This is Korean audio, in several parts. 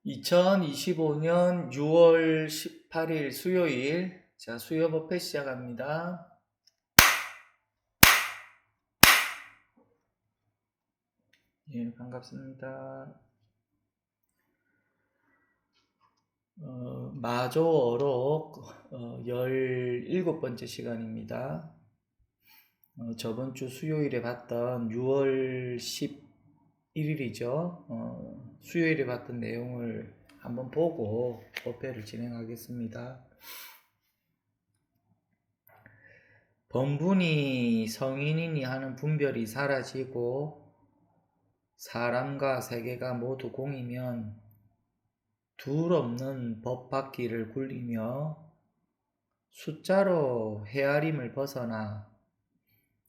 2025년 6월 18일 수요일, 자, 수요 법회 시작합니다. 예, 반갑습니다. 마조어록 17번째 시간입니다. 저번 주 수요일에 봤던 6월 11일이죠. 수요일에 봤던 내용을 한번 보고 법회를 진행하겠습니다. 번분이 성인이니 하는 분별이 사라지고 사람과 세계가 모두 공이면 둘 없는 법바퀴를 굴리며 숫자로 헤아림을 벗어나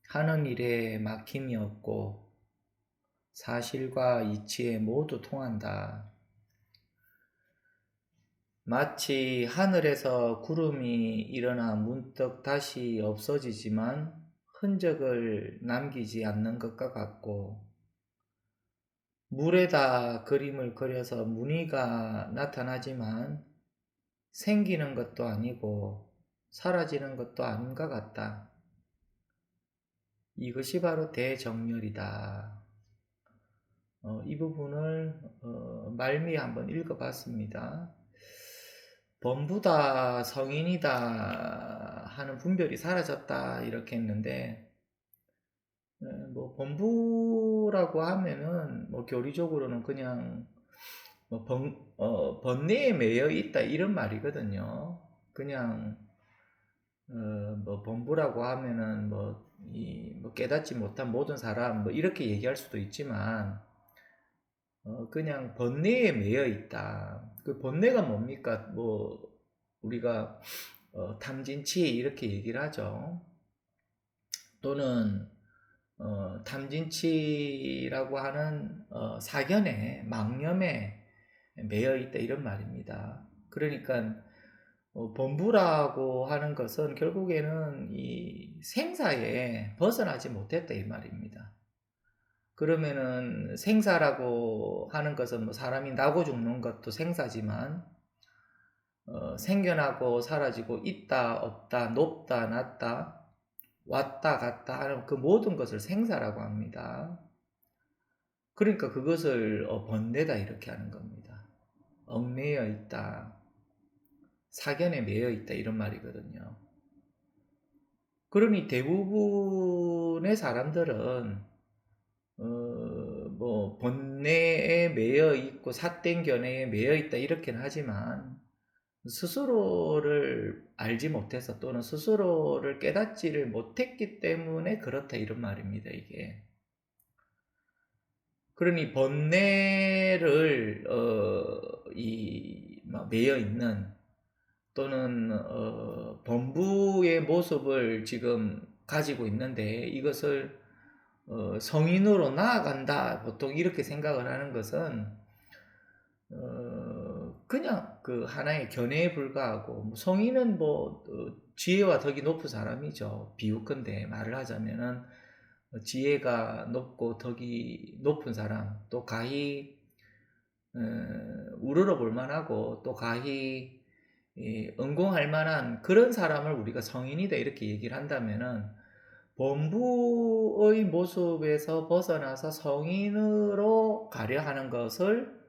하는 일에 막힘이 없고 사실과 이치에 모두 통한다. 마치 하늘에서 구름이 일어나 문득 다시 없어지지만 흔적을 남기지 않는 것과 같고 물에다 그림을 그려서 무늬가 나타나지만 생기는 것도 아니고 사라지는 것도 아닌 것 같다. 이것이 바로 대정멸이다. 이 부분을 말미에 한번 읽어봤습니다. 범부다, 성인이다 하는 분별이 사라졌다 이렇게 했는데 뭐 범부라고 하면은 뭐 교리적으로는 그냥 뭐 번뇌에 매여 있다 이런 말이거든요. 그냥 뭐 범부라고 하면은 뭐 깨닫지 못한 모든 사람 뭐 이렇게 얘기할 수도 있지만 그냥 번뇌에 매여 있다. 그 번뇌가 뭡니까? 뭐 우리가 탐진치 이렇게 얘기를 하죠. 또는 탐진치라고 하는 사견에 망념에 매여 있다 이런 말입니다. 그러니까 범부라고 하는 것은 결국에는 이 생사에 벗어나지 못했다 이 말입니다. 그러면은 생사라고 하는 것은 뭐 사람이 나고 죽는 것도 생사지만 생겨나고 사라지고 있다 없다 높다 낮다 왔다 갔다 하는 그 모든 것을 생사라고 합니다. 그러니까 그것을 번뇌다 이렇게 하는 겁니다. 얽매여 있다, 사견에 매여 있다 이런 말이거든요. 그러니 대부분의 사람들은 뭐 번뇌에 매여 있고 삿된 견해에 매여 있다 이렇게는 하지만 스스로를 알지 못해서 또는 스스로를 깨닫지를 못했기 때문에 그렇다 이런 말입니다. 이게 그러니 번뇌를 매여 있는 또는 범부의 모습을 지금 가지고 있는데 이것을 성인으로 나아간다 보통 이렇게 생각을 하는 것은 그냥 그 하나의 견해에 불과하고 뭐 성인은 뭐 지혜와 덕이 높은 사람이죠. 비유컨대 말을 하자면은 지혜가 높고 덕이 높은 사람 또 가히 우러러 볼 만하고 또 가히 응공할 만한 그런 사람을 우리가 성인이다 이렇게 얘기를 한다면은 범부의 모습에서 벗어나서 성인으로 가려 하는 것을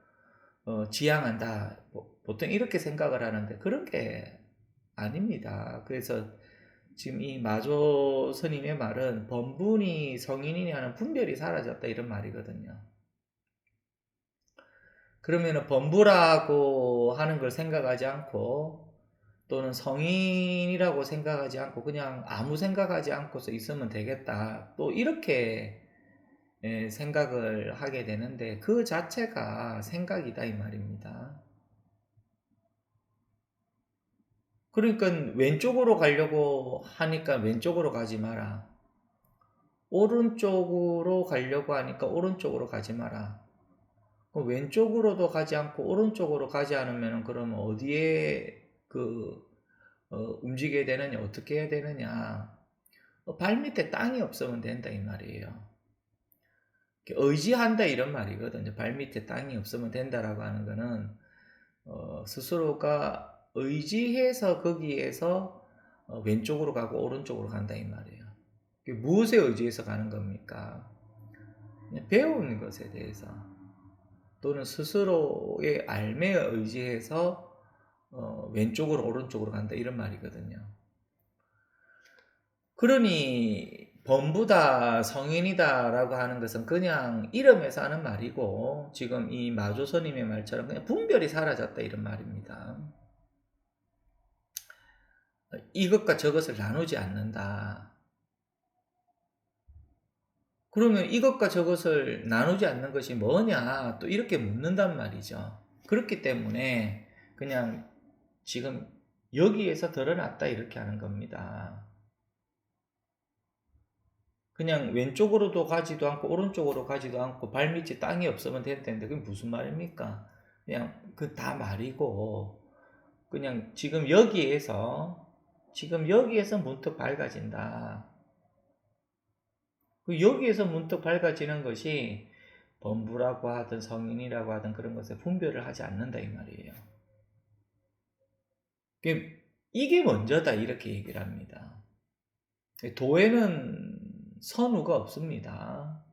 지향한다. 보통 이렇게 생각을 하는데 그런 게 아닙니다. 그래서 지금 이 마조 스님의 말은 범분이 성인이니 하는 분별이 사라졌다 이런 말이거든요. 그러면 범부라고 하는 걸 생각하지 않고 또는 성인이라고 생각하지 않고 그냥 아무 생각하지 않고서 있으면 되겠다. 또 이렇게 생각을 하게 되는데 그 자체가 생각이다 이 말입니다. 그러니까 왼쪽으로 가려고 하니까 왼쪽으로 가지 마라. 오른쪽으로 가려고 하니까 오른쪽으로 가지 마라. 왼쪽으로도 가지 않고 오른쪽으로 가지 않으면 그러면 어디에 움직여야 되느냐 어떻게 해야 되느냐 발밑에 땅이 없으면 된다 이 말이에요. 의지한다 이런 말이거든요. 발밑에 땅이 없으면 된다라고 하는 거는 스스로가 의지해서 거기에서 왼쪽으로 가고 오른쪽으로 간다 이 말이에요. 무엇에 의지해서 가는 겁니까? 그냥 배우는 것에 대해서 또는 스스로의 알매에 의지해서 왼쪽으로 오른쪽으로 간다 이런 말이거든요. 그러니 범부다 성인이다 라고 하는 것은 그냥 이름에서 하는 말이고 지금 이 마조선님의 말처럼 그냥 분별이 사라졌다 이런 말입니다. 이것과 저것을 나누지 않는다. 그러면 이것과 저것을 나누지 않는 것이 뭐냐 또 이렇게 묻는단 말이죠. 그렇기 때문에 그냥 지금 여기에서 드러났다 이렇게 하는 겁니다. 그냥 왼쪽으로도 가지도 않고 오른쪽으로 가지도 않고 발밑이 땅이 없으면 된다는데 그게 무슨 말입니까? 그냥 그 다 말이고 그냥 지금 여기에서 문득 밝아진다. 여기에서 문득 밝아지는 것이 범부라고 하든 성인이라고 하든 그런 것에 분별을 하지 않는다 이 말이에요. 이게 먼저다 이렇게 얘기를 합니다. 도에는 선우가 없습니다.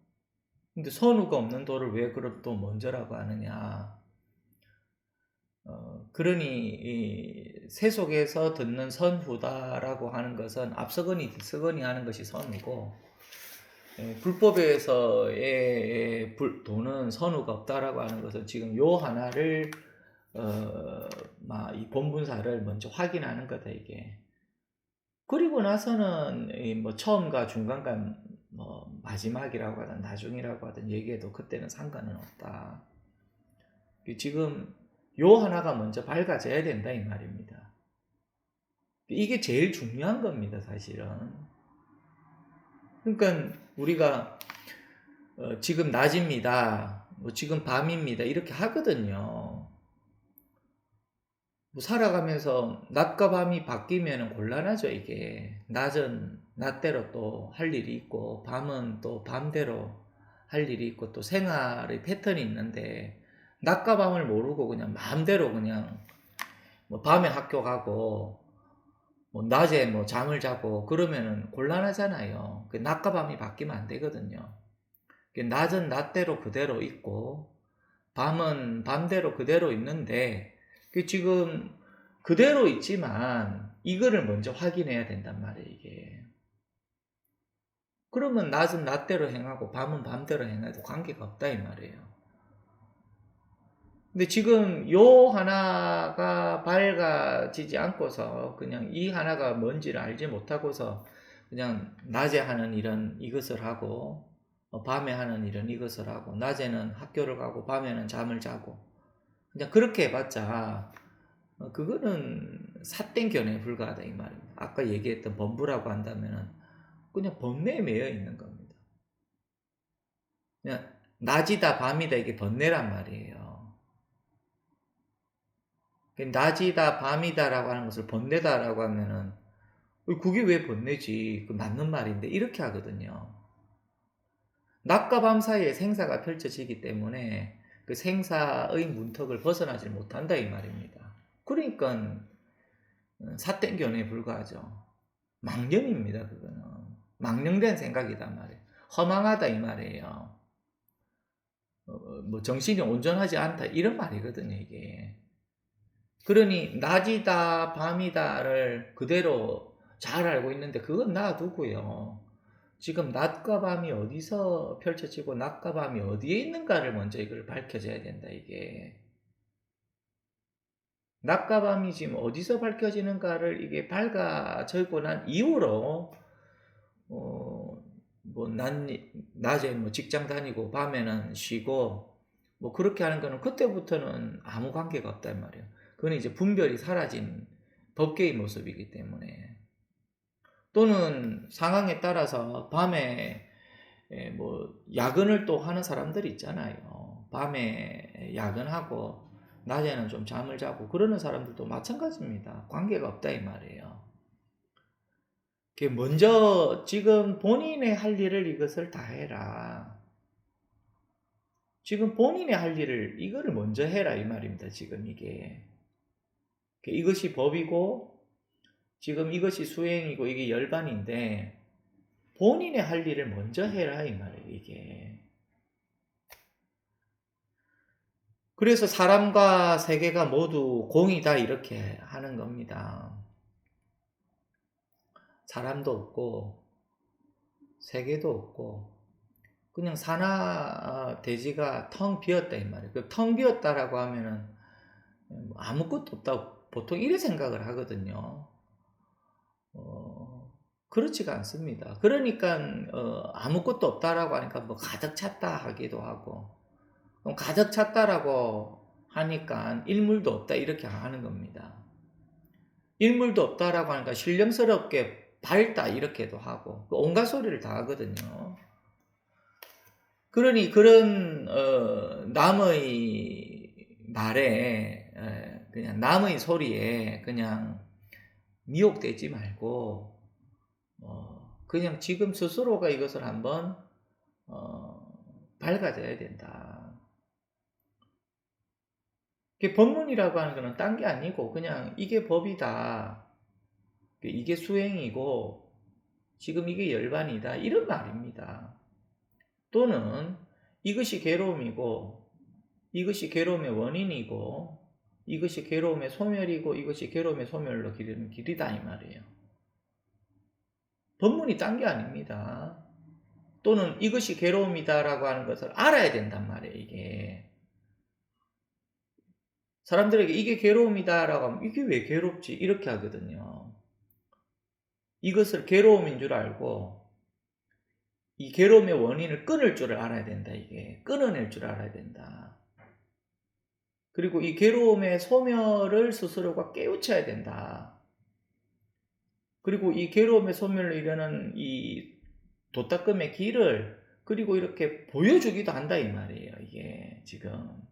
근데 선우가 없는 도를 왜 그럼 또 먼저라고 하느냐? 그러니 이 세속에서 듣는 선후다라고 하는 것은 앞서거니 뒤서거니 하는 것이 선우고 불법에서의 도는 선우가 없다라고 하는 것은 지금 요 하나를 이 본분사를 먼저 확인하는 거다 이게. 그리고 나서는 뭐 처음과 중간과 뭐 마지막이라고 하든 나중이라고 하든 얘기해도 그때는 상관은 없다. 지금 요 하나가 먼저 밝아져야 된다 이 말입니다. 이게 제일 중요한 겁니다 사실은. 그러니까 우리가 지금 낮입니다. 뭐 지금 밤입니다. 이렇게 하거든요. 뭐 살아가면서 낮과 밤이 바뀌면 곤란하죠 이게. 낮은 낮대로 또 할 일이 있고 밤은 또 밤대로 할 일이 있고 또 생활의 패턴이 있는데 낮과 밤을 모르고 그냥 마음대로 그냥 뭐 밤에 학교 가고 뭐 낮에 뭐 잠을 자고 그러면은 곤란하잖아요. 낮과 밤이 바뀌면 안 되거든요. 낮은 낮대로 그대로 있고 밤은 밤대로 그대로 있는데 지금 그대로 있지만 이거를 먼저 확인해야 된단 말이에요 이게. 그러면 낮은 낮대로 행하고 밤은 밤대로 행해도 관계가 없다 이 말이에요. 근데 지금 요 하나가 밝아지지 않고서 그냥 이 하나가 뭔지를 알지 못하고서 그냥 낮에 하는 일은 이것을 하고 밤에 하는 일은 이것을 하고 낮에는 학교를 가고 밤에는 잠을 자고 그냥 그렇게 해봤자 그거는 삿된 견해에 불과하다 이 말입니다. 아까 얘기했던 범부라고 한다면은 그냥 번뇌에 매여 있는 겁니다. 그냥 낮이다 밤이다 이게 번뇌란 말이에요. 낮이다 밤이다라고 하는 것을 번뇌다라고 하면은 그게 왜 번뇌지? 그 맞는 말인데 이렇게 하거든요. 낮과 밤 사이에 생사가 펼쳐지기 때문에 그 생사의 문턱을 벗어나지 못한다 이 말입니다. 그러니까 삿된 견해에 불과하죠. 망념입니다 그거는. 망령된 생각이단 말이에요. 허망하다 이 말이에요. 뭐 정신이 온전하지 않다 이런 말이거든요 이게. 그러니 낮이다 밤이다를 그대로 잘 알고 있는데 그건 놔두고요. 지금 낮과 밤이 어디서 펼쳐지고 낮과 밤이 어디에 있는가를 먼저 이걸 밝혀져야 된다 이게. 낮과 밤이 지금 어디서 밝혀지는가를 이게 밝아지고 난 이후로 뭐 낮에 뭐 직장 다니고 밤에는 쉬고 뭐 그렇게 하는 거는 그때부터는 아무 관계가 없단 말이에요. 그건 이제 분별이 사라진 법계의 모습이기 때문에. 또는 상황에 따라서 밤에 뭐 야근을 또 하는 사람들이 있잖아요. 밤에 야근하고 낮에는 좀 잠을 자고 그러는 사람들도 마찬가지입니다. 관계가 없다 이 말이에요. 먼저 지금 본인의 할 일을 이것을 다 해라. 지금 본인이 할 일을 이거를 먼저 해라 이 말입니다. 지금 이것이 법이고 지금 이것이 수행이고 이게 열반인데 본인이 할 일을 먼저 해라 이 말이에요. 이게. 그래서 사람과 세계가 모두 공이다 이렇게 하는 겁니다. 사람도 없고 세계도 없고 그냥 산하 대지가 텅 비었다 이 말이에요. 텅 비었다라고 하면은 아무것도 없다고 보통 이래 생각을 하거든요. 그렇지가 않습니다. 그러니까 아무것도 없다라고 하니까 뭐 가득 찼다 하기도 하고 그럼 가득 찼다라고 하니까 일물도 없다 이렇게 하는 겁니다. 일물도 없다라고 하니까 신령스럽게 밝다 이렇게도 하고 온갖 소리를 다 하거든요. 그러니 그런 남의 말에 그냥 남의 소리에 그냥 미혹되지 말고 그냥 지금 스스로가 이것을 한번 밝아져야 된다. 법문이라고 하는 것은 딴 게 아니고 그냥 이게 법이다. 이게 수행이고 지금 이게 열반이다. 이런 말입니다. 또는 이것이 괴로움이고 이것이 괴로움의 원인이고 이것이 괴로움의 소멸이고 이것이 괴로움의 소멸로 기르는 길이다 이 말이에요. 법문이 딴 게 아닙니다. 또는 이것이 괴로움이다라고 하는 것을 알아야 된단 말이에요. 이게 사람들에게 이게 괴로움이다라고 하면 이게 왜 괴롭지 이렇게 하거든요. 이것을 괴로움인 줄 알고 이 괴로움의 원인을 끊을 줄 알아야 된다. 이게 끊어낼 줄 알아야 된다. 그리고 이 괴로움의 소멸을 스스로가 깨우쳐야 된다. 그리고 이 괴로움의 소멸을 이루는 이 도닦음의 길을 그리고 이렇게 보여주기도 한다 이 말이에요. 이게 지금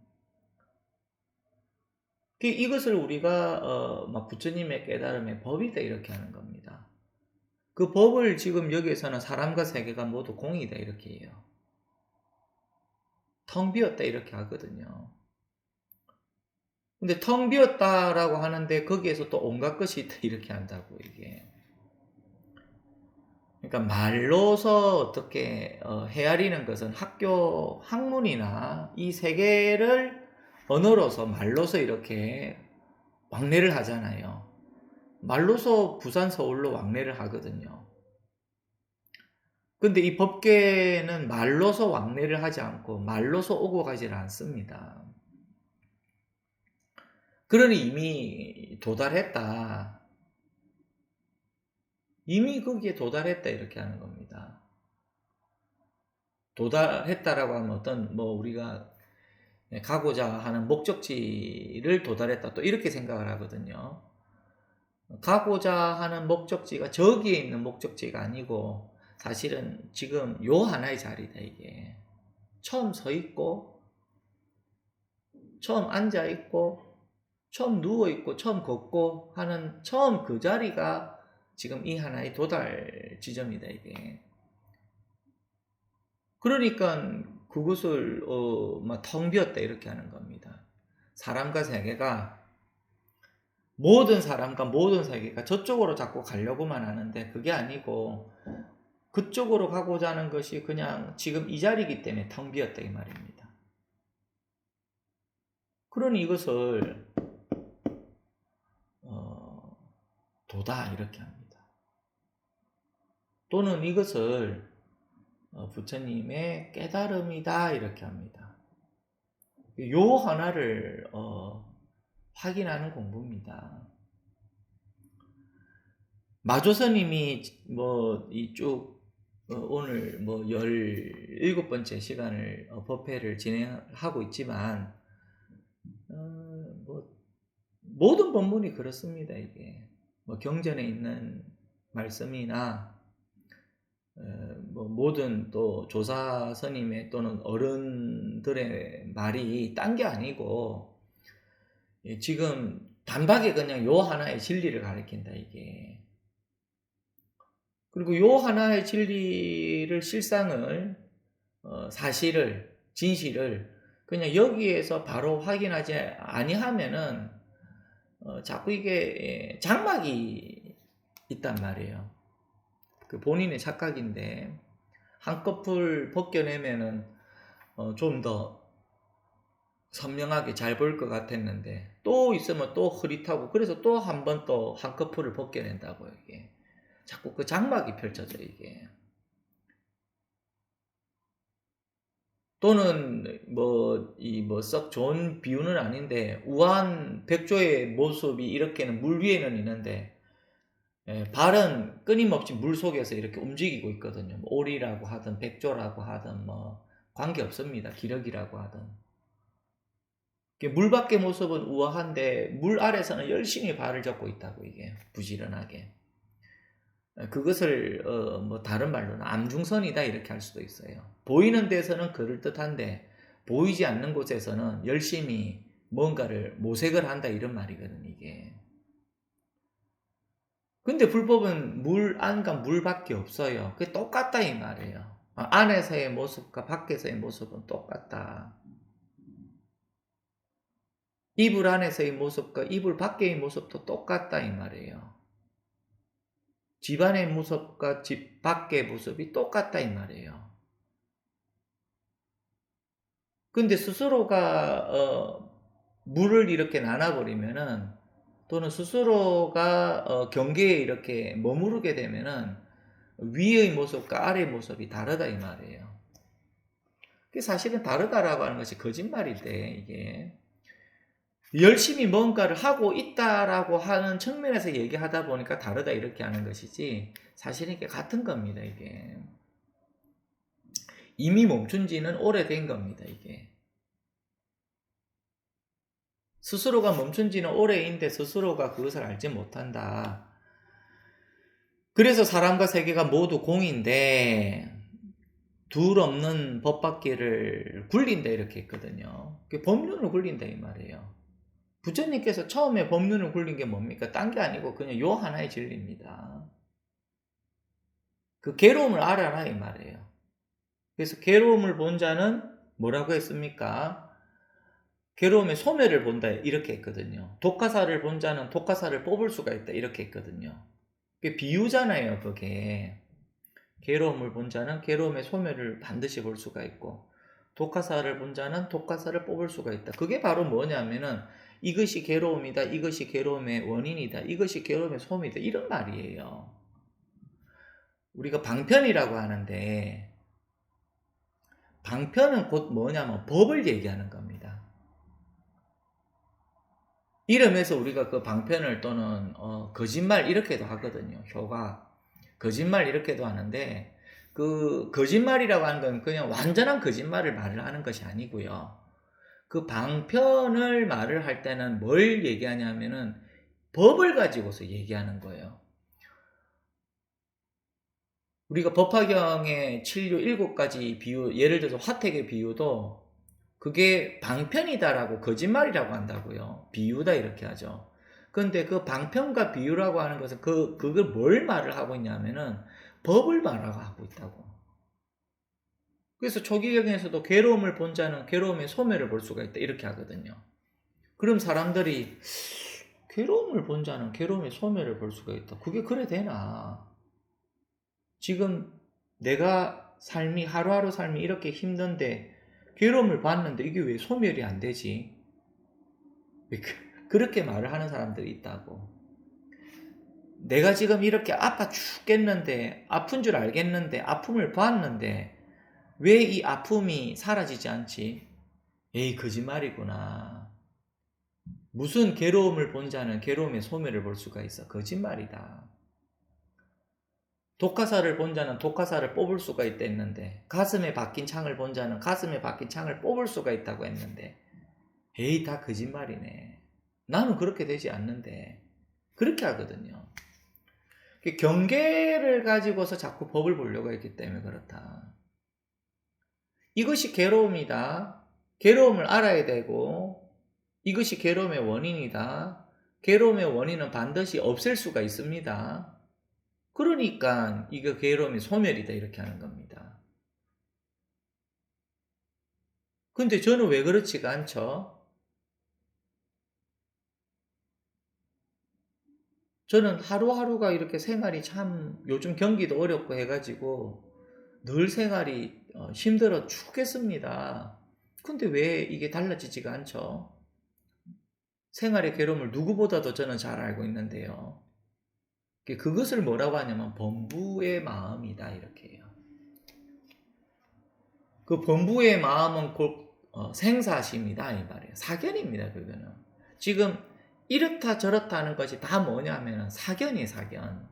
이것을 우리가 부처님의 깨달음의 법이다 이렇게 하는 겁니다. 그 법을 지금 여기에서는 사람과 세계가 모두 공이다 이렇게 해요. 텅 비었다 이렇게 하거든요. 근데 텅 비었다라고 하는데 거기에서 또 온갖 것이 있다 이렇게 한다고 이게. 그러니까 말로서 어떻게 헤아리는 것은 학교 학문이나 이 세계를 언어로서 말로서 이렇게 왕래를 하잖아요. 말로서 부산 서울로 왕래를 하거든요. 근데 이 법계는 말로서 왕래를 하지 않고 말로서 오고 가지를 않습니다. 그러니 이미 도달했다. 이미 거기에 도달했다 이렇게 하는 겁니다. 도달했다라고 하면 어떤 우리가 가고자 하는 목적지를 도달했다 또 이렇게 생각을 하거든요. 가고자 하는 목적지가 저기에 있는 목적지가 아니고 사실은 지금 요 하나의 자리다 이게. 처음 서 있고 처음 앉아 있고 처음 누워 있고 처음 걷고 하는 처음 그 자리가 지금 이 하나의 도달 지점이다 이게. 그러니까 그것을 텅 비었다 이렇게 하는 겁니다. 사람과 세계가 모든 사람과 모든 세계가 저쪽으로 자꾸 가려고만 하는데 그게 아니고 그쪽으로 가고자 하는 것이 그냥 지금 이 자리이기 때문에 텅 비었다 이 말입니다. 그러니 이것을 도다 이렇게 합니다. 또는 이것을 부처님의 깨달음이다 이렇게 합니다. 요 하나를 확인하는 공부입니다. 마조스님이 이쭉 오늘 17번째 시간을 법회를 진행하고 있지만 모든 법문이 그렇습니다. 이게 경전에 있는 말씀이나 모든 또 조사 스님의 또는 어른들의 말이 딴 게 아니고 지금 단박에 그냥 요 하나의 진리를 가리킨다 이게. 그리고 요 하나의 진리를 실상을 사실을 진실을 그냥 여기에서 바로 확인하지 아니하면은 자꾸 이게 장막이 있단 말이에요. 그 본인의 착각인데 한꺼풀 벗겨내면은 좀 더 선명하게 잘 보일 것 같았는데 또 있으면 또 흐릿하고 그래서 또 한 번 또 한꺼풀을 벗겨낸다고요. 이게 자꾸 그 장막이 펼쳐져 이게. 또는 뭐 썩 좋은 비유는 아닌데 우아한 백조의 모습이 이렇게는 물 위에는 있는데 발은 끊임없이 물 속에서 이렇게 움직이고 있거든요. 뭐 오리라고 하든 백조라고 하든 뭐 관계 없습니다. 기러기라고 하든. 물 밖의 모습은 우아한데 물 아래서는 열심히 발을 잡고 있다고 이게 부지런하게. 그것을 뭐 다른 말로는 암중선이다 이렇게 할 수도 있어요. 보이는 데서는 그럴듯한데 보이지 않는 곳에서는 열심히 뭔가를 모색을 한다 이런 말이거든요. 이게. 근데 불법은 물 안과 물 밖에 없어요. 그게 똑같다 이 말이에요. 안에서의 모습과 밖에서의 모습은 똑같다. 이불 안에서의 모습과 이불 밖의 모습도 똑같다 이 말이에요. 집 안의 모습과 집 밖의 모습이 똑같다 이 말이에요. 근데 스스로가 물을 이렇게 나눠버리면은 또는 스스로가 경계에 이렇게 머무르게 되면은 위의 모습과 아래의 모습이 다르다 이 말이에요. 그게 사실은 다르다라고 하는 것이 거짓말인데 이게 열심히 뭔가를 하고 있다라고 하는 측면에서 얘기하다 보니까 다르다 이렇게 하는 것이지 사실은 이게 같은 겁니다. 이게 이미 멈춘 지는 오래된 겁니다. 이게 스스로가 멈춘 지는 오래인데 스스로가 그것을 알지 못한다. 그래서 사람과 세계가 모두 공인데 둘 없는 법밖에를 굴린다 이렇게 했거든요. 법륜을 굴린다 이 말이에요. 부처님께서 처음에 법륜을 굴린 게 뭡니까? 딴 게 아니고 그냥 요 하나의 진리입니다. 그 괴로움을 알아라 이 말이에요. 그래서 괴로움을 본 자는 뭐라고 했습니까? 괴로움의 소멸을 본다 이렇게 했거든요. 독화살을 본 자는 독화살을 뽑을 수가 있다 이렇게 했거든요. 그게 비유잖아요. 그게 괴로움을 본 자는 괴로움의 소멸을 반드시 볼 수가 있고 독화살을 본 자는 독화살을 뽑을 수가 있다. 그게 바로 뭐냐면은 이것이 괴로움이다. 이것이 괴로움의 원인이다. 이것이 괴로움의 소멸이다. 이런 말이에요. 우리가 방편이라고 하는데 방편은 곧 뭐냐면 법을 얘기하는 겁니다. 이름에서 우리가 그 방편을 또는 거짓말 이렇게도 하거든요. 효가 거짓말 이렇게도 하는데 그 거짓말이라고 하는 건 그냥 완전한 거짓말을 말을 하는 것이 아니고요. 그 방편을 말을 할 때는 뭘 얘기하냐면은 법을 가지고서 얘기하는 거예요. 우리가 법화경의 7류 7가지 비유, 예를 들어서 화택의 비유도 그게 방편이다라고 거짓말이라고 한다고요. 비유다 이렇게 하죠. 근데 그 방편과 비유라고 하는 것은 그걸 뭘 말을 하고 있냐면은 법을 말하고 있다고. 그래서 초기경에서도 괴로움을 본 자는 괴로움의 소멸을 볼 수가 있다 이렇게 하거든요. 그럼 사람들이 괴로움을 본 자는 괴로움의 소멸을 볼 수가 있다. 그게 그래 되나? 지금 내가 삶이 하루하루 삶이 이렇게 힘든데 괴로움을 봤는데 이게 왜 소멸이 안 되지? 그렇게 말을 하는 사람들이 있다고. 내가 지금 이렇게 아파 죽겠는데 아픈 줄 알겠는데 아픔을 봤는데 왜 이 아픔이 사라지지 않지? 에이 거짓말이구나. 무슨 괴로움을 본 자는 괴로움의 소멸을 볼 수가 있어. 거짓말이다. 독화살을 본 자는 독화살을 뽑을 수가 있다 했는데 가슴에 박힌 창을 본 자는 가슴에 박힌 창을 뽑을 수가 있다고 했는데 에이 다 거짓말이네. 나는 그렇게 되지 않는데 그렇게 하거든요. 경계를 가지고서 자꾸 법을 보려고 했기 때문에 그렇다. 이것이 괴로움이다. 괴로움을 알아야 되고 이것이 괴로움의 원인이다. 괴로움의 원인은 반드시 없앨 수가 있습니다. 그러니까 이거 괴로움이 소멸이다 이렇게 하는 겁니다. 근데 저는 왜 그렇지가 않죠? 저는 하루하루가 이렇게 생활이 참 요즘 경기도 어렵고 해가지고 늘 생활이 힘들어 죽겠습니다. 근데 왜 이게 달라지지가 않죠? 생활의 괴로움을 누구보다도 저는 잘 알고 있는데요. 그것을 뭐라고 하냐면 범부의 마음이다 이렇게 해요. 그 범부의 마음은 곧 생사심이다 이 말이에요. 사견입니다 그거는. 지금 이렇다 저렇다 하는 것이 다 뭐냐면 사견이 사견.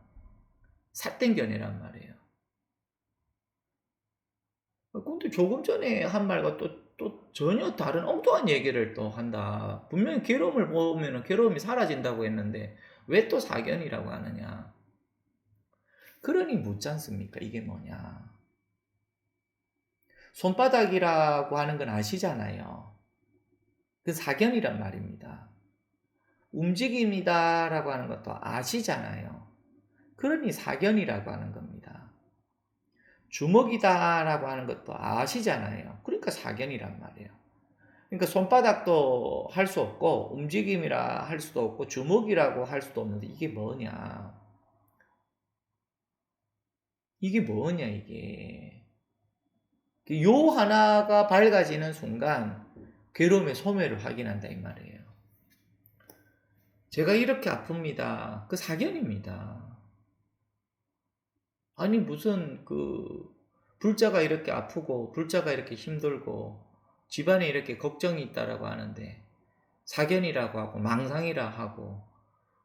삿땡견이란 말이에요. 근데 조금 전에 한 말과 또 전혀 다른 엉뚱한 얘기를 또 한다. 분명히 괴로움을 보면 괴로움이 사라진다고 했는데 왜 또 사견이라고 하느냐. 그러니 묻지 않습니까? 이게 뭐냐. 손바닥이라고 하는 건 아시잖아요. 그 사견이란 말입니다. 움직임이다라고 하는 것도 아시잖아요. 그러니 사견이라고 하는 겁니다. 주먹이다라고 하는 것도 아시잖아요. 그러니까 사견이란 말이에요. 그러니까 손바닥도 할 수 없고 움직임이라 할 수도 없고 주먹이라고 할 수도 없는데 이게 뭐냐. 이게 뭐냐 이게. 요 하나가 밝아지는 순간 괴로움의 소멸을 확인한다 이 말이에요. 제가 이렇게 아픕니다. 그 사견입니다. 아니 무슨 불자가 이렇게 아프고 불자가 이렇게 힘들고 집안에 이렇게 걱정이 있다라고 하는데 사견이라고 하고 망상이라 하고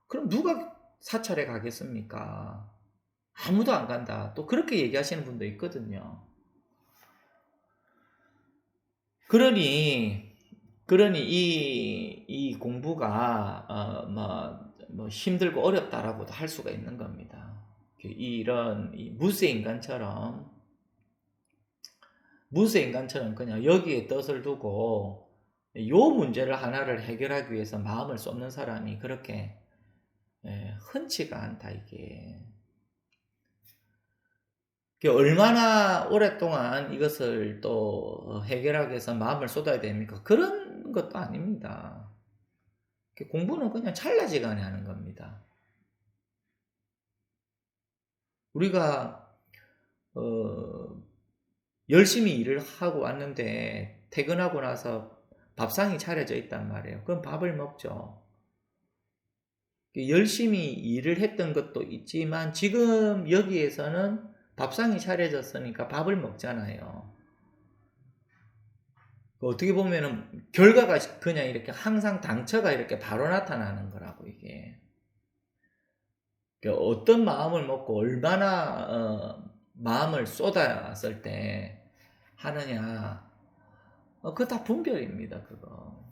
그럼 누가 사찰에 가겠습니까? 아무도 안 간다. 또 그렇게 얘기하시는 분도 있거든요. 그러니 이 공부가 뭐 힘들고 어렵다라고도 할 수가 있는 겁니다. 이런 무쇠 인간처럼 그냥 여기에 뜻을 두고 요 문제를 하나를 해결하기 위해서 마음을 쏟는 사람이 그렇게 흔치가 않다 이게. 얼마나 오랫동안 이것을 또 해결하기 위해서 마음을 쏟아야 됩니까? 그런 것도 아닙니다. 공부는 그냥 찰나지간에 하는 겁니다. 우리가 열심히 일을 하고 왔는데 퇴근하고 나서 밥상이 차려져 있단 말이에요. 그럼 밥을 먹죠. 열심히 일을 했던 것도 있지만 지금 여기에서는 밥상이 차려졌으니까 밥을 먹잖아요. 어떻게 보면은 결과가 그냥 이렇게 항상 당처가 이렇게 바로 나타나는 거라고 이게. 어떤 마음을 먹고 얼마나 마음을 쏟았을 때 하느냐. 그거 다 분별입니다. 그거.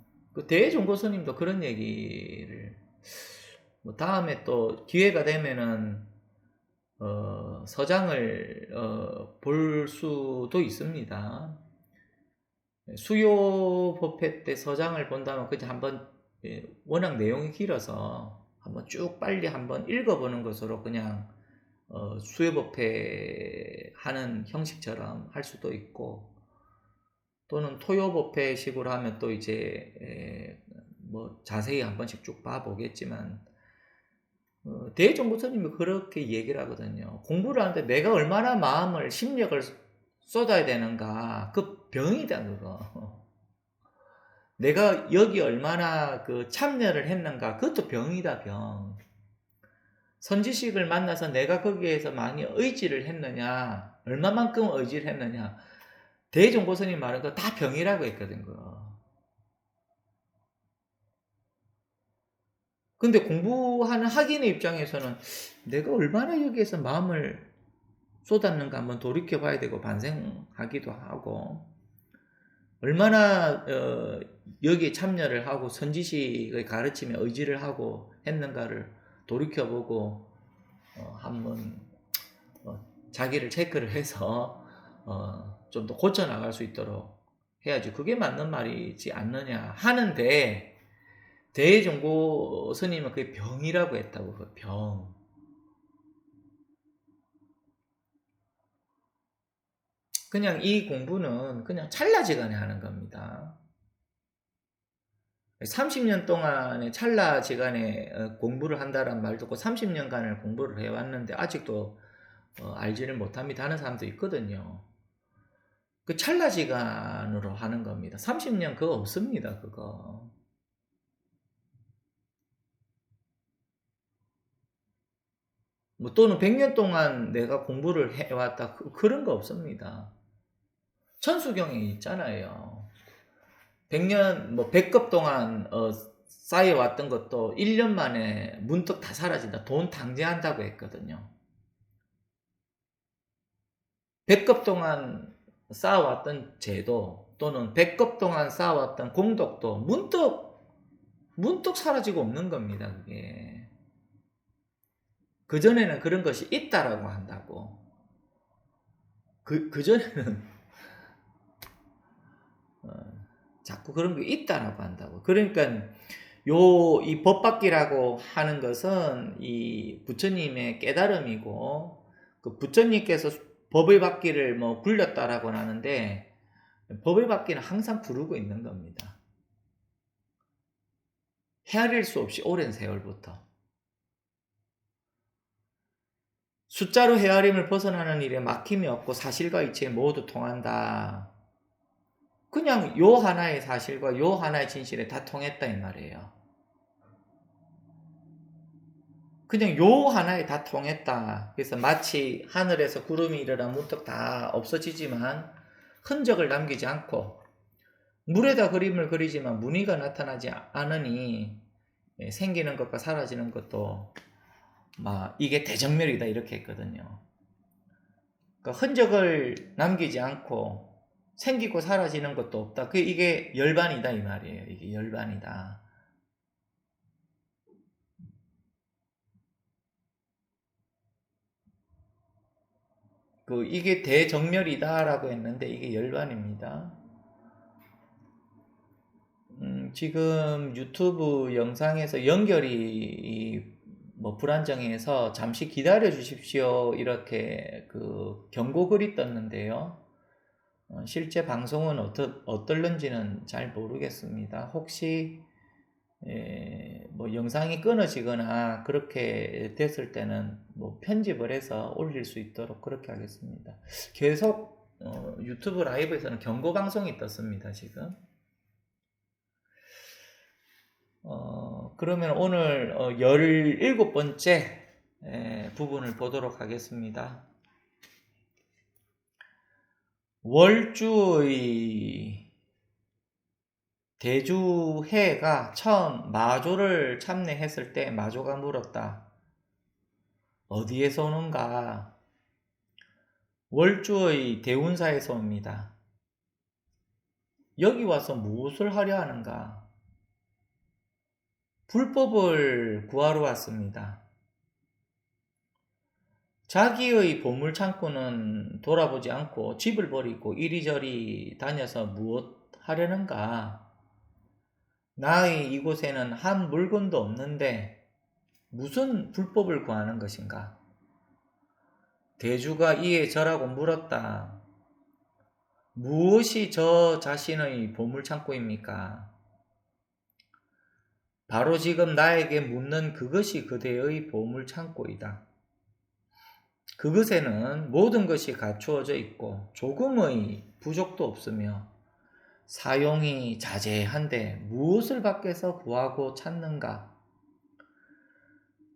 대종고 스님도 그런 얘기를 뭐 다음에 또 기회가 되면은 서장을 볼 수도 있습니다. 수요법회 때 서장을 본다면 그냥 한번 워낙 내용이 길어서 한번 쭉 빨리 한번 읽어보는 것으로 그냥 수요법회 하는 형식처럼 할 수도 있고 또는 토요법회식으로 하면 또 이제 뭐 자세히 한 번씩 쭉 봐보겠지만 대종고선님이 그렇게 얘기를 하거든요. 공부를 하는데 내가 얼마나 마음을 심력을 쏟아야 되는가. 그 병이다 그거. 내가 여기 얼마나 참여를 했는가. 그것도 병이다 병. 선지식을 만나서 내가 거기에서 많이 의지를 했느냐. 얼마만큼 의지를 했느냐. 대종고선님 말은 거 다 병이라고 했거든 그거. 근데 공부하는 학인의 입장에서는 내가 얼마나 여기에서 마음을 쏟았는가 한번 돌이켜 봐야 되고 반성하기도 하고 얼마나 여기에 참여를 하고 선지식의 가르침에 의지를 하고 했는가를 돌이켜보고 한번 자기를 체크를 해서 좀 더 고쳐나갈 수 있도록 해야지. 그게 맞는 말이지 않느냐 하는데 대종고 스님은 그게 병이라고 했다고. 그 병. 그냥 이 공부는 그냥 찰나지간에 하는 겁니다. 30년 동안의 찰나지간에 공부를 한다는 말 듣고 30년간을 공부를 해왔는데 아직도 알지를 못합니다 하는 사람도 있거든요. 그 찰나지간으로 하는 겁니다. 30년 그거 없습니다. 그거. 뭐 또는 100년 동안 내가 공부를 해왔다 그런 거 없습니다. 천수경에 있잖아요. 100년 뭐 100급 동안 쌓여왔던 것도 1년 만에 문득 다 사라진다. 돈 당제한다고 했거든요. 100급 동안 쌓아왔던 제도 또는 100급 동안 쌓아왔던 공덕도 문득 사라지고 없는 겁니다. 그게. 그전에는 그런 것이 있다라고 한다고. 그전에는 자꾸 그런 게 있다라고 한다고. 그러니까 이 법받기라고 하는 것은 이 부처님의 깨달음이고 그 부처님께서 법의 받기를 뭐 굴렸다라고 하는데 법의 받기는 항상 부르고 있는 겁니다. 헤아릴 수 없이 오랜 세월부터. 숫자로 헤아림을 벗어나는 일에 막힘이 없고 사실과 이치에 모두 통한다. 그냥 요 하나의 사실과 요 하나의 진실에 다 통했다 이 말이에요. 그냥 요 하나에 다 통했다. 그래서 마치 하늘에서 구름이 일어나 문득 다 없어지지만 흔적을 남기지 않고 물에다 그림을 그리지만 무늬가 나타나지 않으니 생기는 것과 사라지는 것도 막 이게 대정멸이다 이렇게 했거든요. 그러니까 흔적을 남기지 않고 생기고 사라지는 것도 없다. 이게 열반이다 이 말이에요. 이게 열반이다. 이게 대정멸이다라고 했는데 이게 열반입니다. 지금 유튜브 영상에서 연결이 뭐 불안정해서 잠시 기다려 주십시오 이렇게 경고글이 떴는데요. 실제 방송은 어떨는지는 잘 모르겠습니다. 혹시 뭐 영상이 끊어지거나 그렇게 됐을 때는 뭐 편집을 해서 올릴 수 있도록 그렇게 하겠습니다. 계속 유튜브 라이브에서는 경고 방송이 떴습니다. 지금. 그러면 오늘 17번째 부분을 보도록 하겠습니다. 월주의 대주해가 처음 마조를 참례했을 때 마조가 물었다. 어디에서 오는가? 월주의 대운사에서 옵니다. 여기 와서 무엇을 하려 하는가? 불법을 구하러 왔습니다. 자기의 보물창고는 돌아보지 않고 집을 버리고 이리저리 다녀서 무엇 하려는가? 나의 이곳에는 한 물건도 없는데 무슨 불법을 구하는 것인가? 대주가 이에 절하고 물었다. 무엇이 저 자신의 보물창고입니까? 바로 지금 나에게 묻는 그것이 그대의 보물창고이다. 그것에는 모든 것이 갖추어져 있고 조금의 부족도 없으며 사용이 자제한데 무엇을 밖에서 구하고 찾는가?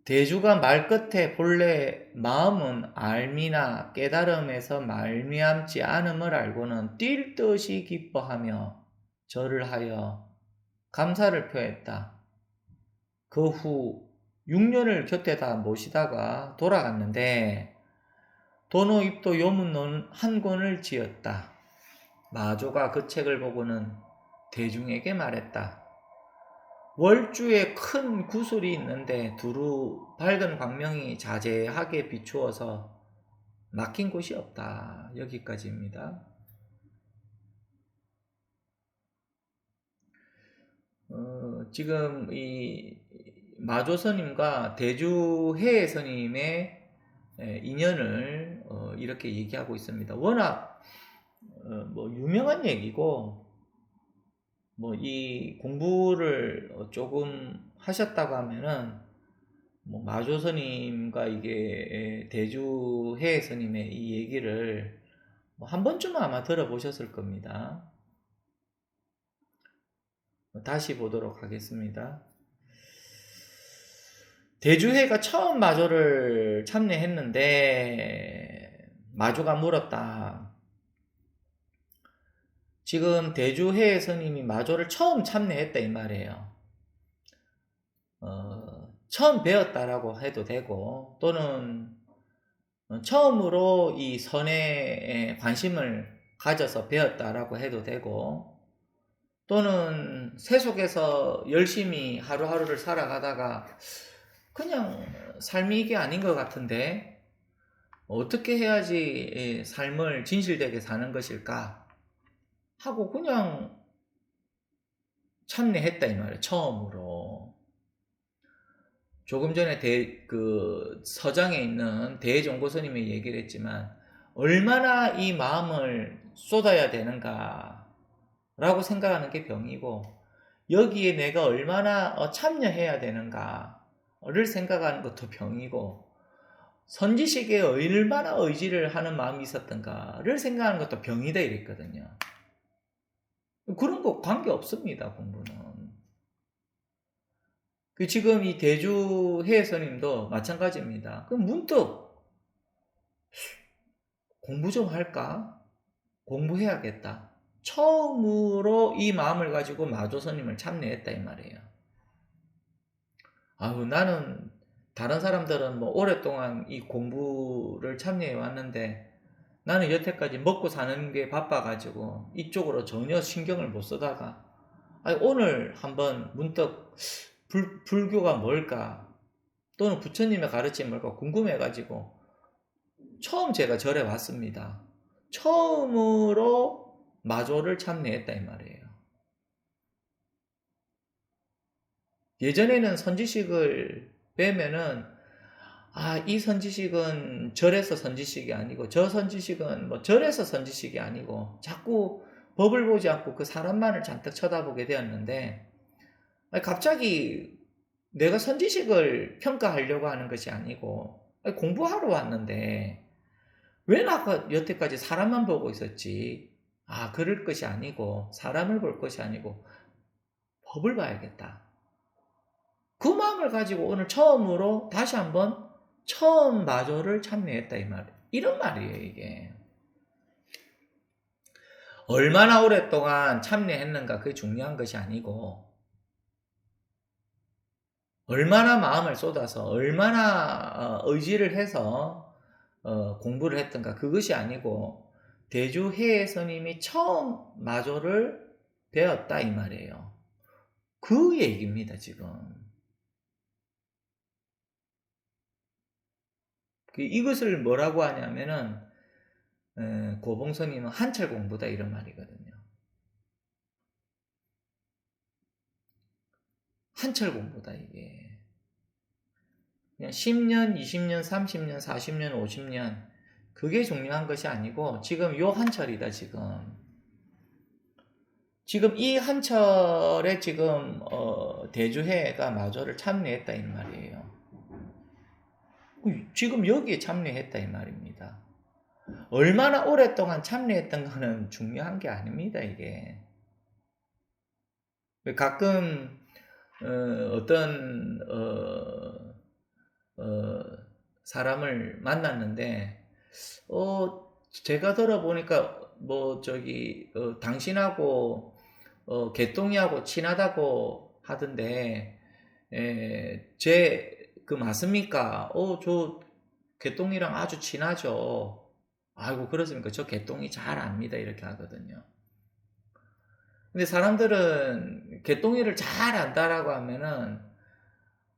대주가 말끝에 본래 마음은 알미나 깨달음에서 말미암지 않음을 알고는 뛸 듯이 기뻐하며 절을 하여 감사를 표했다. 그 후 6년을 곁에다 모시다가 돌아갔는데 도노입도 요문론 한 권을 지었다. 마조가 그 책을 보고는 대중에게 말했다. 월주에 큰 구슬이 있는데 두루 밝은 광명이 자제하게 비추어서 막힌 곳이 없다. 여기까지입니다. 지금 이 마조 스님과 대주해 스님의 인연을 이렇게 얘기하고 있습니다. 워낙 뭐 유명한 얘기고, 뭐 이 공부를 조금 하셨다고 하면은 뭐 마조 스님과 이게 대주해 스님의 이 얘기를 뭐 한 번쯤은 아마 들어보셨을 겁니다. 다시 보도록 하겠습니다. 대주해가 처음 마조를 참여했는데 마조가 물었다. 지금 대주해 스님이 마조를 처음 참여했다 이 말이에요. 처음 배웠다라고 해도 되고, 또는 처음으로 이 선에 관심을 가져서 배웠다라고 해도 되고, 또는 세속에서 열심히 하루하루를 살아가다가 그냥 삶이 이게 아닌 것 같은데 어떻게 해야지 삶을 진실되게 사는 것일까 하고 그냥 참여했다 이 말이에요. 처음으로. 조금 전에 서장에 있는 대종고 스님이 얘기를 했지만 얼마나 이 마음을 쏟아야 되는가 라고 생각하는 게 병이고, 여기에 내가 얼마나 참여해야 되는가를 생각하는 것도 병이고, 선지식에 얼마나 의지를 하는 마음이 있었던가를 생각하는 것도 병이다 이랬거든요. 그런 거 관계 없습니다, 공부는. 지금 이 대주해 스님도 마찬가지입니다. 그럼 문득 공부 좀 할까? 공부해야겠다. 처음으로 이 마음을 가지고 마조 스님을 참여했다 이 말이에요. 아유, 나는 다른 사람들은 뭐 오랫동안 이 공부를 참여해 왔는데 나는 여태까지 먹고 사는 게 바빠가지고 이쪽으로 전혀 신경을 못 쓰다가 오늘 한번 문득 불교가 뭘까, 또는 부처님의 가르침이 뭘까 궁금해가지고 처음 제가 절에 왔습니다. 처음으로 마조를 참여했다 이 말이에요. 예전에는 선지식을 빼면은 이 선지식은 절에서 선지식이 아니고 저 선지식은 뭐 절에서 선지식이 아니고 자꾸 법을 보지 않고 그 사람만을 잔뜩 쳐다보게 되었는데, 갑자기 내가 선지식을 평가하려고 하는 것이 아니고 공부하러 왔는데 왜 나가 여태까지 사람만 보고 있었지? 그럴 것이 아니고 사람을 볼 것이 아니고 법을 봐야겠다. 그 마음을 가지고 오늘 처음으로 다시 한번 처음 마조를 참여했다 이 말. 이런 말이에요 이게. 얼마나 오랫동안 참여했는가 그게 중요한 것이 아니고, 얼마나 마음을 쏟아서 얼마나 의지를 해서 공부를 했던가 그것이 아니고 대주해 스님이 처음 마조를 배웠다 이 말이에요. 그 얘기입니다 지금. 이것을 뭐라고 하냐면은 고봉스님은 한철 공부다 이런 말이거든요. 한철 공부다 이게. 그냥 10년, 20년, 30년, 40년, 50년 그게 중요한 것이 아니고 지금 요 한철이다 지금. 지금 이 한철에 지금 대주해가 마조를 참여했다 이 말이에요. 지금 여기에 참여했다 이 말입니다. 얼마나 오랫동안 참여했던 거는 중요한 게 아닙니다 이게. 가끔 어떤 사람을 만났는데 제가 들어보니까 당신하고 개똥이하고 친하다고 하던데 그 맞습니까? 저 개똥이랑 아주 친하죠. 아이고 그렇습니까? 저 개똥이 잘 압니다 이렇게 하거든요. 근데 사람들은 개똥이를 잘 안다라고 하면은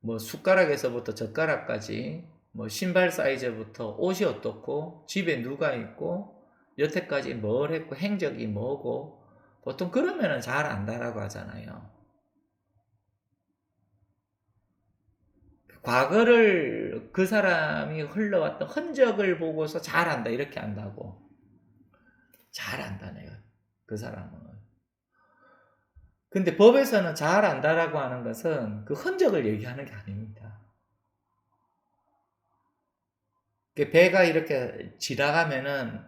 뭐 숟가락에서부터 젓가락까지, 뭐 신발 사이즈부터 옷이 어떻고 집에 누가 있고 여태까지 뭘 했고 행적이 뭐고 보통 그러면은 잘 안다라고 하잖아요. 과거를 그 사람이 흘러왔던 흔적을 보고서 잘 안다 이렇게 안다고. 잘 안다 내가 그 사람을. 근데 법에서는 잘 안다라고 하는 것은 그 흔적을 얘기하는 게 아닙니다. 배가 이렇게 지나가면은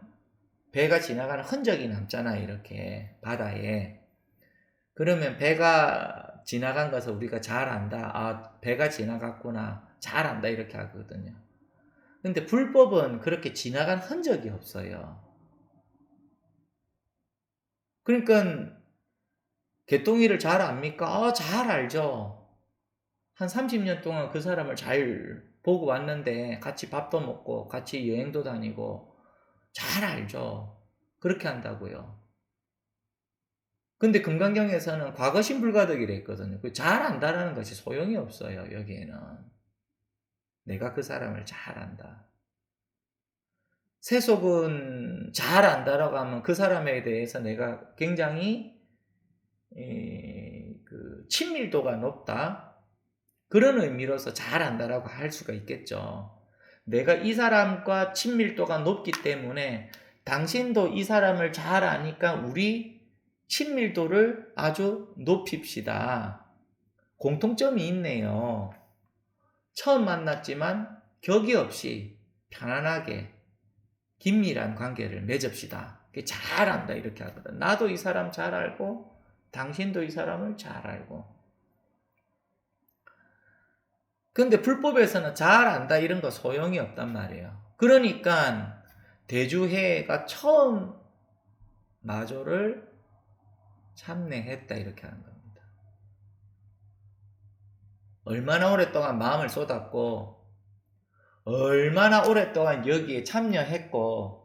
배가 지나가는 흔적이 남잖아요. 이렇게 바다에. 그러면 배가 지나간 것을 우리가 잘 안다. 아, 배가 지나갔구나. 잘 안다. 이렇게 하거든요. 근데 불법은 그렇게 지나간 흔적이 없어요. 그러니까 개똥이를 잘 압니까? 잘 알죠. 한 30년 동안 그 사람을 잘 보고 왔는데 같이 밥도 먹고 같이 여행도 다니고 잘 알죠. 그렇게 한다고요. 근데 금강경에서는 과거신 불가득이라 했거든요. 잘 안다라는 것이 소용이 없어요. 여기에는. 내가 그 사람을 잘 안다. 세속은 잘 안다라고 하면 그 사람에 대해서 내가 굉장히 그 친밀도가 높다. 그런 의미로서 잘 안다라고 할 수가 있겠죠. 내가 이 사람과 친밀도가 높기 때문에 당신도 이 사람을 잘 아니까 우리 친밀도를 아주 높입시다. 공통점이 있네요. 처음 만났지만 격이 없이 편안하게 긴밀한 관계를 맺읍시다. 잘 안다 이렇게 하거든. 나도 이 사람 잘 알고 당신도 이 사람을 잘 알고. 근데 불법에서는 잘 안다 이런 거 소용이 없단 말이에요. 그러니까 대주해가 처음 마조를 참내했다 이렇게 하는 겁니다. 얼마나 오랫동안 마음을 쏟았고 얼마나 오랫동안 여기에 참여했고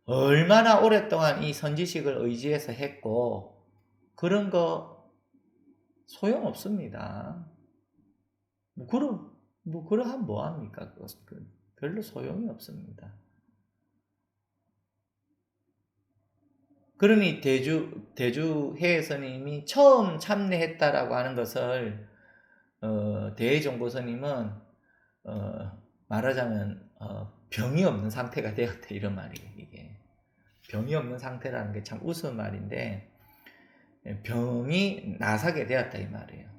얼마나 오랫동안 이 선지식을 의지해서 했고 그런 거 소용없습니다. 그러면 뭐합니까? 별로 소용이 없습니다. 그러니 대주해 스님이 처음 참내했다라고 하는 것을 대종고 스님은 말하자면 병이 없는 상태가 되었다 이런 말이에요. 이게 병이 없는 상태라는 게 참 우스운 말인데 병이 나사게 되었다 이 말이에요.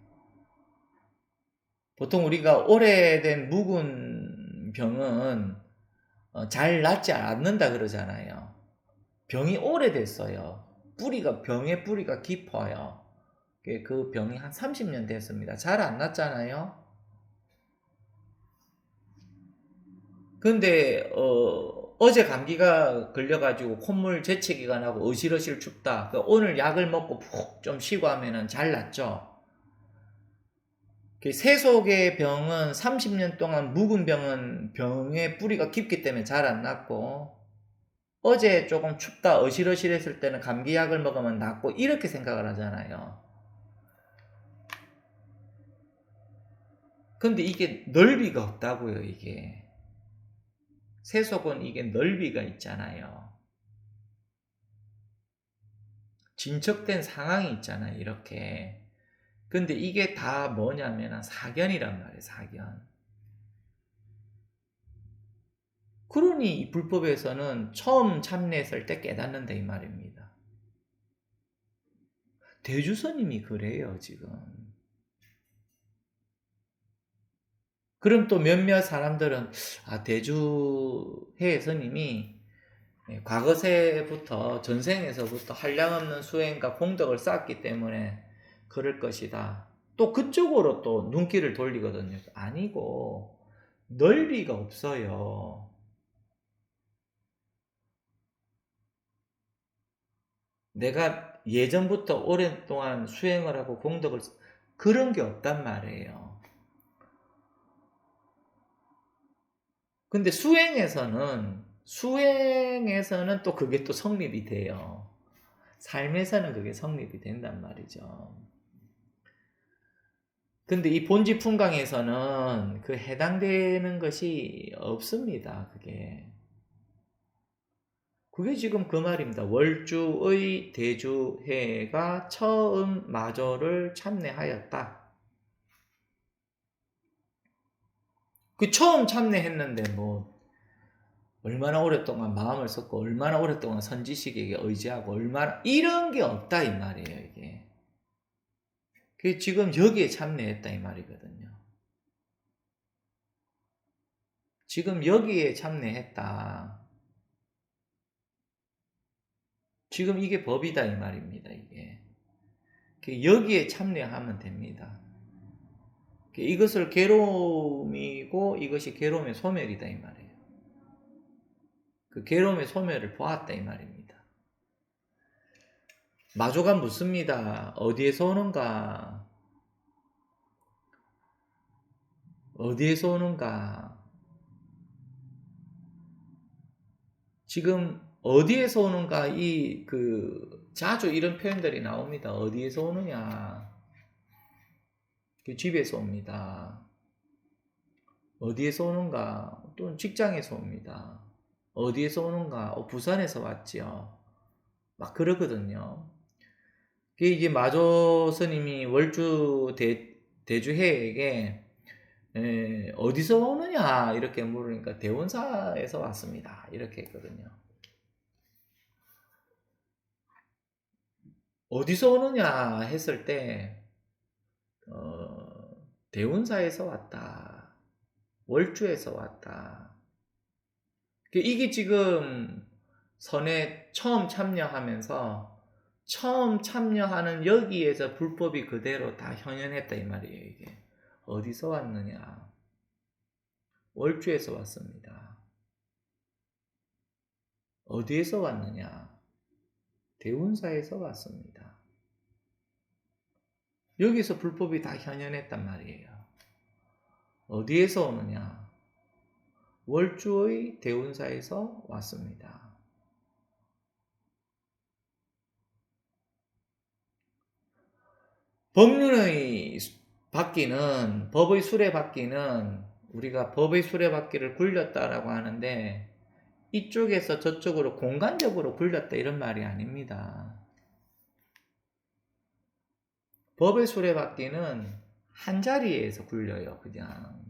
보통 우리가 오래된 묵은 병은 잘 낫지 않는다 그러잖아요. 병이 오래됐어요. 병의 뿌리가 깊어요. 그 병이 한 30년 됐습니다. 잘 안 낫잖아요. 근데 어제 감기가 걸려가지고 콧물 재채기가 나고 어실어실 춥다. 오늘 약을 먹고 푹 좀 쉬고 하면은 잘 낫죠. 세속의 병은 30년 동안 묵은 병은 병의 뿌리가 깊기 때문에 잘 안 낫고 어제 조금 춥다 어실어실했을 때는 감기약을 먹으면 낫고 이렇게 생각을 하잖아요. 근데 이게 넓이가 없다고요. 이게 세속은 이게 넓이가 있잖아요. 진척된 상황이 있잖아요. 이렇게. 근데 이게 다 뭐냐면 사견이란 말이에요. 사견. 그러니 이 불법에서는 처음 참여했을 때 깨닫는다 이 말입니다. 대주스님이 그래요 지금. 그럼 또 몇몇 사람들은 대주해 스님이 과거세부터 전생에서부터 한량없는 수행과 공덕을 쌓았기 때문에 그럴 것이다. 또 그쪽으로 또 눈길을 돌리거든요. 아니고 넓이가 없어요. 내가 예전부터 오랫동안 수행을 하고 공덕을 그런 게 없단 말이에요. 근데 수행에서는 또 그게 또 성립이 돼요. 삶에서는 그게 성립이 된단 말이죠. 근데 이 본지풍강에서는 그 해당되는 것이 없습니다. 그게 지금 그 말입니다. 월주의 대주해가 처음 마조를 참내하였다. 그 처음 참내했는데 얼마나 오랫동안 마음을 쏟고 얼마나 오랫동안 선지식에게 의지하고 얼마나 이런 게 없다 이 말이에요. 이게 지금 여기에 참여했다 이 말이거든요. 지금 여기에 참여했다. 지금 이게 법이다 이 말입니다. 이게 여기에 참여하면 됩니다. 이것을 괴로움이고 이것이 괴로움의 소멸이다 이 말이에요. 그 괴로움의 소멸을 보았다 이 말입니다. 마조가 묻습니다. 어디에서 오는가? 어디에서 오는가? 지금 어디에서 오는가? 자주 이런 표현들이 나옵니다. 어디에서 오느냐? 집에서 옵니다. 어디에서 오는가? 또는 직장에서 옵니다. 어디에서 오는가? 부산에서 왔지요. 막 그러거든요. 이제 마조 스님이 월주 대주해에게 어디서 오느냐 이렇게 물으니까 대원사에서 왔습니다. 이렇게 했거든요. 어디서 오느냐 했을 때 대원사에서 왔다. 월주에서 왔다. 이게 지금 선에 처음 참여하면서 처음 참여하는 여기에서 불법이 그대로 다 현현했다 이 말이에요. 이게 어디서 왔느냐? 월주에서 왔습니다. 어디에서 왔느냐? 대운사에서 왔습니다. 여기서 불법이 다 현현했단 말이에요. 어디에서 오느냐? 월주의 대운사에서 왔습니다. 법륜의 받기는, 법의 수레받기는 우리가 법의 수레받기를 굴렸다라고 하는데 이쪽에서 저쪽으로 공간적으로 굴렸다 이런 말이 아닙니다. 법의 수레받기는 한 자리에서 굴려요. 그냥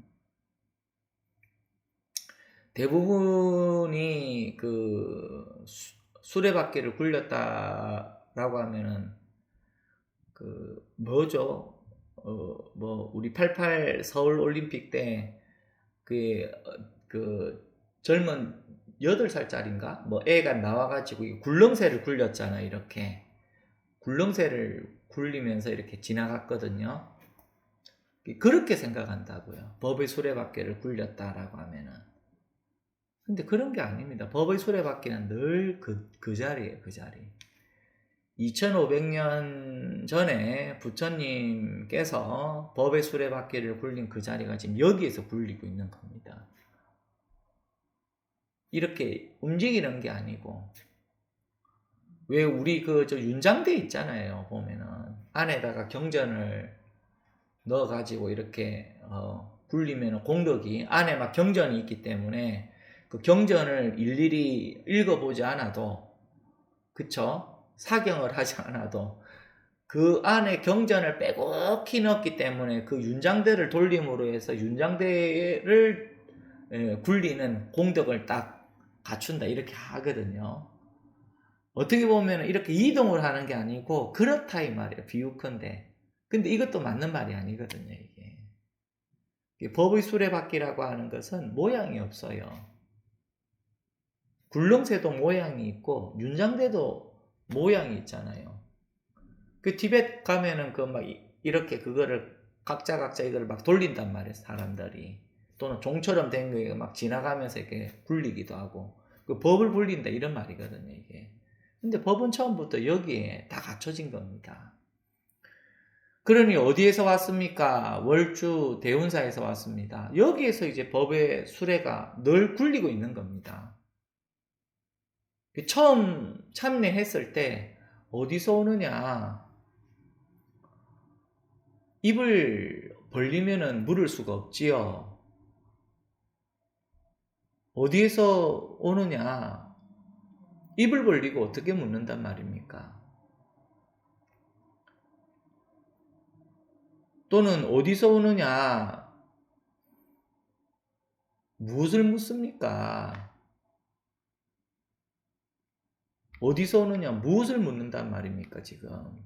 대부분이 그 수레받기를 굴렸다라고 하면은 뭐죠? 우리 88 서울 올림픽 때 젊은 8살짜리인가? 애가 나와가지고 굴렁쇠를 굴렸잖아, 이렇게. 굴렁쇠를 굴리면서 이렇게 지나갔거든요. 그렇게 생각한다고요. 법의 수레바퀴를 굴렸다라고 하면은. 근데 그런 게 아닙니다. 법의 수레바퀴는 늘 그 자리예요, 그 자리. 2500년 전에 부처님께서 법의 수레바퀴를 굴린 그 자리가 지금 여기에서 굴리고 있는 겁니다. 이렇게 움직이는 게 아니고, 왜 우리 윤장대 있잖아요. 보면은 안에다가 경전을 넣어가지고 이렇게 굴리면 공덕이 안에 막 경전이 있기 때문에 그 경전을 일일이 읽어보지 않아도, 그쵸? 사경을 하지 않아도 그 안에 경전을 빼곡히 넣었기 때문에 그 윤장대를 돌림으로 해서 윤장대를 굴리는 공덕을 딱 갖춘다 이렇게 하거든요. 어떻게 보면 이렇게 이동을 하는 게 아니고 그렇다 이 말이에요. 비유컨대. 근데 이것도 맞는 말이 아니거든요. 이게 법의 수레바퀴라고 하는 것은 모양이 없어요. 굴렁쇠도 모양이 있고 윤장대도 모양이 있잖아요. 티벳 가면은 이렇게 그거를 각자 이거를 막 돌린단 말이에요. 사람들이. 또는 종처럼 된 거에 막 지나가면서 이렇게 굴리기도 하고. 법을 굴린다 이런 말이거든요, 이게. 근데 법은 처음부터 여기에 다 갖춰진 겁니다. 그러니 어디에서 왔습니까? 월주 대운사에서 왔습니다. 여기에서 이제 법의 수레가 늘 굴리고 있는 겁니다. 처음 참여했을 때 어디서 오느냐? 입을 벌리면은 물을 수가 없지요. 어디에서 오느냐? 입을 벌리고 어떻게 묻는단 말입니까? 또는 어디서 오느냐? 무엇을 묻습니까? 어디서 오느냐, 무엇을 묻는단 말입니까, 지금.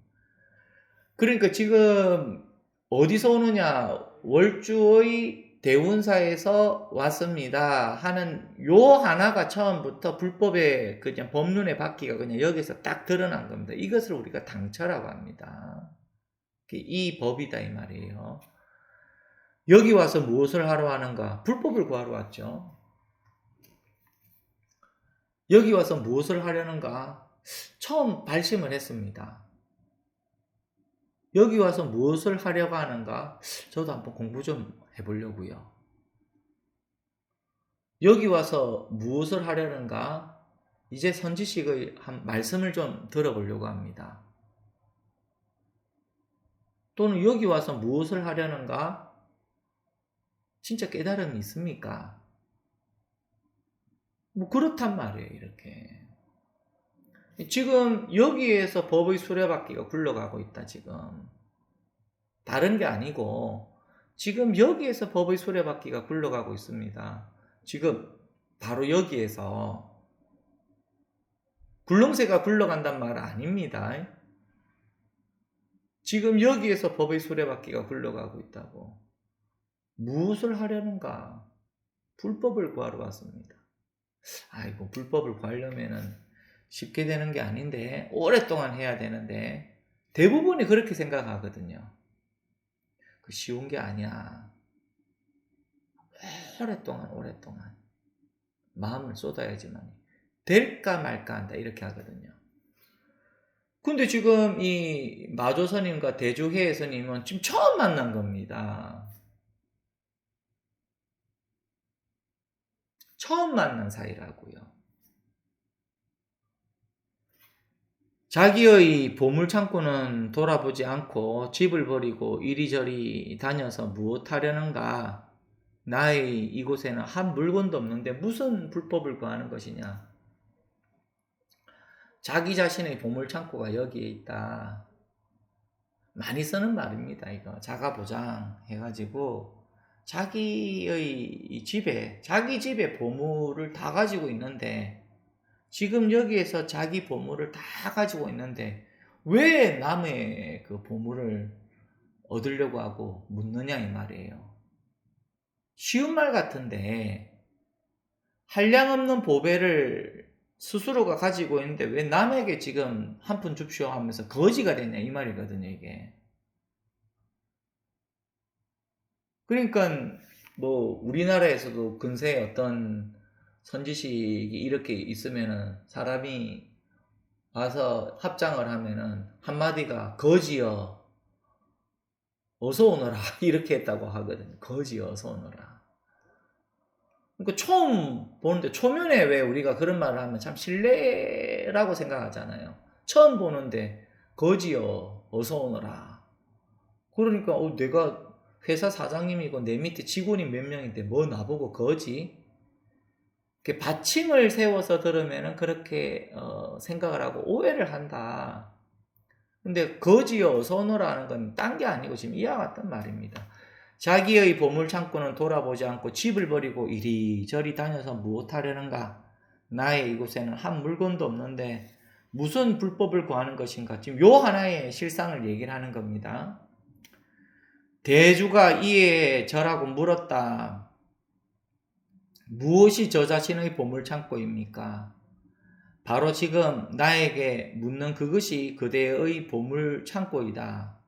그러니까 지금 어디서 오느냐, 월주의 대운사에서 왔습니다 하는 요 하나가 처음부터 불법의 그냥 법륜의 바퀴가 그냥 여기서 딱 드러난 겁니다. 이것을 우리가 당처라고 합니다. 이 법이다 이 말이에요. 여기 와서 무엇을 하러 하는가? 불법을 구하러 왔죠. 여기 와서 무엇을 하려는가? 처음 발심을 했습니다. 여기 와서 무엇을 하려고 하는가? 저도 한번 공부 좀 해보려고요. 여기 와서 무엇을 하려는가? 이제 선지식의 한 말씀을 좀 들어보려고 합니다. 또는 여기 와서 무엇을 하려는가? 진짜 깨달음이 있습니까? 뭐 그렇단 말이에요, 이렇게. 지금 여기에서 법의 수레바퀴가 굴러가고 있다, 지금. 다른 게 아니고, 지금 여기에서 법의 수레바퀴가 굴러가고 있습니다. 지금 바로 여기에서 굴렁쇠가 굴러간단 말 아닙니다. 지금 여기에서 법의 수레바퀴가 굴러가고 있다고. 무엇을 하려는가? 불법을 구하러 왔습니다. 아이고, 불법을 구하려면은 쉽게 되는 게 아닌데, 오랫동안 해야 되는데, 대부분이 그렇게 생각하거든요. 쉬운 게 아니야. 오랫동안 마음을 쏟아야지만 될까 말까 한다, 이렇게 하거든요. 근데 지금 이 마조 스님과 대주해 스님은 지금 처음 만난 겁니다. 처음 만난 사이라고요. 자기의 보물창고는 돌아보지 않고 집을 버리고 이리저리 다녀서 무엇하려는가? 나의 이곳에는 한 물건도 없는데 무슨 불법을 구하는 것이냐? 자기 자신의 보물창고가 여기에 있다. 많이 쓰는 말입니다. 이거 자가보장 해가지고 자기의 집에, 자기 집에 보물을 다 가지고 있는데, 지금 여기에서 자기 보물을 다 가지고 있는데 왜 남의 그 보물을 얻으려고 하고 묻느냐 이 말이에요. 쉬운 말 같은데, 한량없는 보배를 스스로가 가지고 있는데 왜 남에게 지금 한 푼 줍쇼 하면서 거지가 되냐 이 말이거든요, 이게. 그러니까 뭐 우리나라에서도 근세에 어떤 선지식이 이렇게 있으면은 사람이 와서 합장을 하면은 한마디가 거지여 어서 오너라 이렇게 했다고 하거든요. 거지여 어서 오너라. 그러니까 처음 보는데, 초면에 왜 우리가 그런 말을 하면 참 실례라고 생각하잖아요. 처음 보는데 거지여 어서 오너라. 그러니까 내가 회사 사장님이고 내 밑에 직원이 몇 명인데 뭐 나보고 거지? 받침을 세워서 들으면 그렇게 생각을 하고 오해를 한다. 근데 거지여 어서 오너라는 건 딴 게 아니고 지금 이와 같단 말입니다. 자기의 보물창고는 돌아보지 않고 집을 버리고 이리저리 다녀서 무엇하려는가? 나의 이곳에는 한 물건도 없는데 무슨 불법을 구하는 것인가? 지금 요 하나의 실상을 얘기를 하는 겁니다. 대주가 이에 절하고 물었다. 무엇이 저 자신의 보물창고입니까? 바로 지금 나에게 묻는 그것이 그대의 보물창고이다.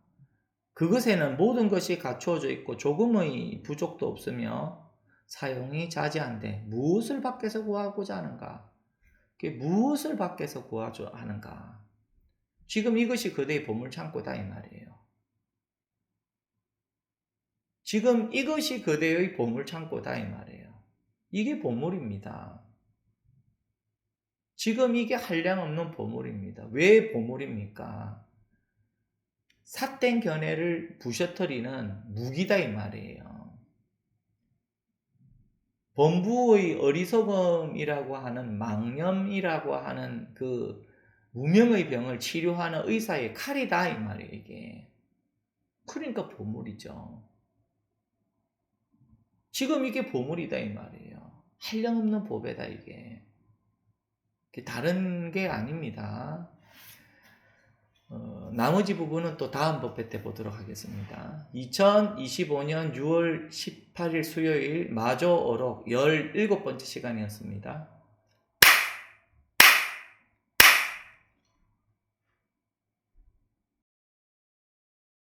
그것에는 모든 것이 갖추어져 있고 조금의 부족도 없으며 사용이 자제한데 무엇을 밖에서 구하고자 하는가? 무엇을 밖에서 구하고자 하는가? 지금 이것이 그대의 보물창고다 이 말이에요. 지금 이것이 그대의 보물창고다 이 말이에요. 이게 보물입니다. 지금 이게 한량없는 보물입니다. 왜 보물입니까? 삿된 견해를 부셔뜨리는 무기다 이 말이에요. 범부의 어리석음이라고 하는, 망념이라고 하는 그 무명의 병을 치료하는 의사의 칼이다 이 말이에요, 이게. 그러니까 보물이죠. 지금 이게 보물이다 이 말이에요. 한량없는 보배다 이게. 다른 게 아닙니다. 나머지 부분은 또 다음 법회 때 보도록 하겠습니다. 2025년 6월 18일 수요일 마조 어록 17번째 시간이었습니다.